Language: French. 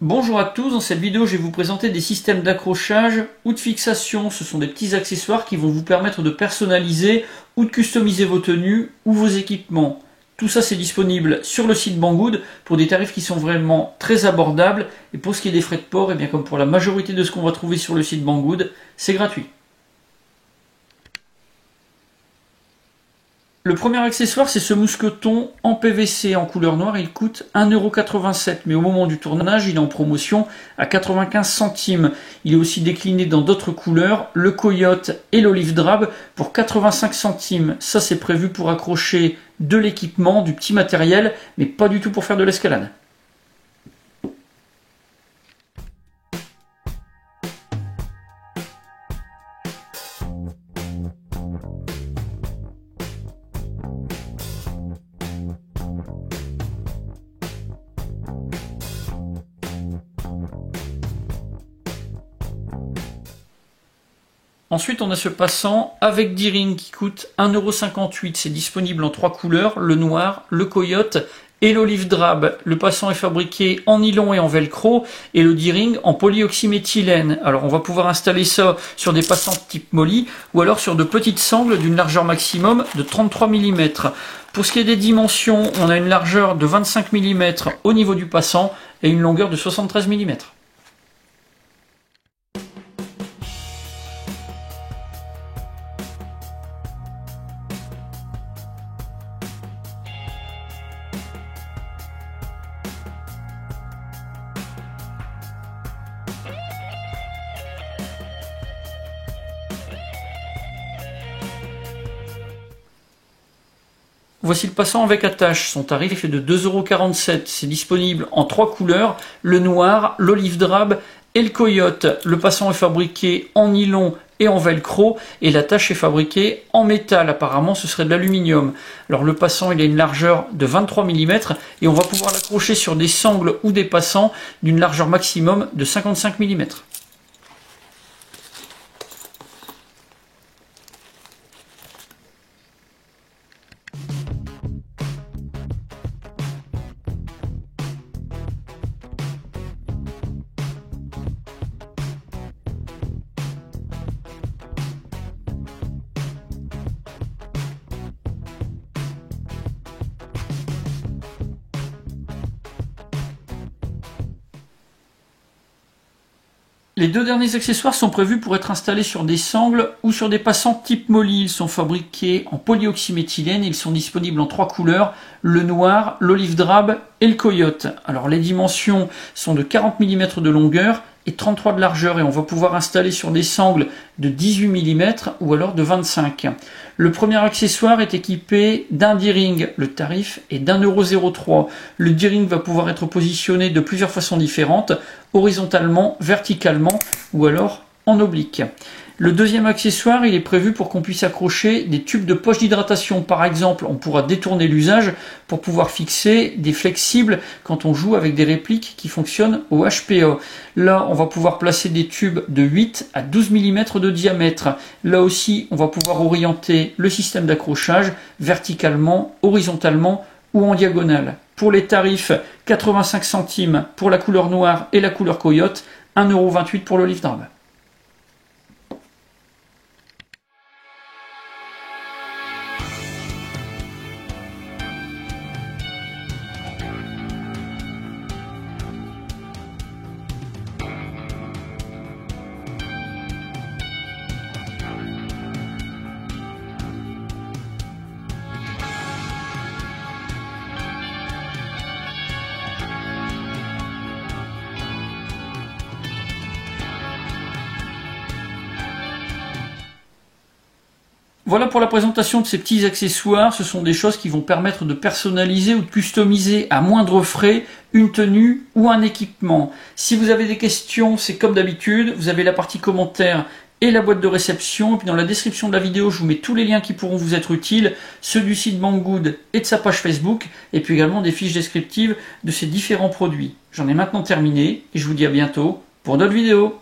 Bonjour à tous, dans cette vidéo je vais vous présenter des systèmes d'accrochage ou de fixation. Ce sont des petits accessoires qui vont vous permettre de personnaliser ou de customiser vos tenues ou vos équipements. Tout ça c'est disponible sur le site Banggood pour des tarifs qui sont vraiment très abordables. Et pour ce qui est des frais de port, et bien comme pour la majorité de ce qu'on va trouver sur le site Banggood, c'est gratuit. Le premier accessoire, c'est ce mousqueton en PVC en couleur noire. Il coûte 1,87 €, mais au moment du tournage, il est en promotion à 95 centimes. Il est aussi décliné dans d'autres couleurs, le coyote et l'olive drab pour 85 centimes. Ça, c'est prévu pour accrocher de l'équipement, du petit matériel, mais pas du tout pour faire de l'escalade. Ensuite, on a ce passant avec D-ring qui coûte 1,58 €. C'est disponible en 3 couleurs, le noir, le coyote et l'olive drab. Le passant est fabriqué en nylon et en velcro et le D-ring en polyoxyméthylène. Alors, on va pouvoir installer ça sur des passants type molly ou alors sur de petites sangles d'une largeur maximum de 33 mm. Pour ce qui est des dimensions, on a une largeur de 25 mm au niveau du passant et une longueur de 73 mm. Voici le passant avec attache. Son tarif est de 2,47 €. C'est disponible en 3 couleurs, le noir, l'olive drab et le coyote. Le passant est fabriqué en nylon et en velcro et l'attache est fabriquée en métal. Apparemment, ce serait de l'aluminium. Alors le passant, il a une largeur de 23 mm et on va pouvoir l'accrocher sur des sangles ou des passants d'une largeur maximum de 55 mm. Les deux derniers accessoires sont prévus pour être installés sur des sangles ou sur des passants type molly. Ils sont fabriqués en polyoxyméthylène et ils sont disponibles en 3 couleurs, le noir, l'olive drab et le coyote. Alors les dimensions sont de 40 mm de longueur et 33 de largeur et on va pouvoir installer sur des sangles de 18 mm ou alors de 25. Le premier accessoire est équipé d'un D-ring. Le tarif est d'1,03 €. Le D-ring va pouvoir être positionné de plusieurs façons différentes, horizontalement, verticalement ou alors en oblique. Le deuxième accessoire, il est prévu pour qu'on puisse accrocher des tubes de poche d'hydratation. Par exemple, on pourra détourner l'usage pour pouvoir fixer des flexibles quand on joue avec des répliques qui fonctionnent au HPA. Là, on va pouvoir placer des tubes de 8 à 12 mm de diamètre. Là aussi, on va pouvoir orienter le système d'accrochage verticalement, horizontalement ou en diagonale. Pour les tarifs, 85 centimes pour la couleur noire et la couleur coyote, 1,28 € pour l'olive drab. Voilà pour la présentation de ces petits accessoires. Ce sont des choses qui vont permettre de personnaliser ou de customiser à moindre frais une tenue ou un équipement. Si vous avez des questions, c'est comme d'habitude, vous avez la partie commentaires et la boîte de réception. Et puis dans la description de la vidéo, je vous mets tous les liens qui pourront vous être utiles, ceux du site Banggood et de sa page Facebook, et puis également des fiches descriptives de ces différents produits. J'en ai maintenant terminé et je vous dis à bientôt pour d'autres vidéos.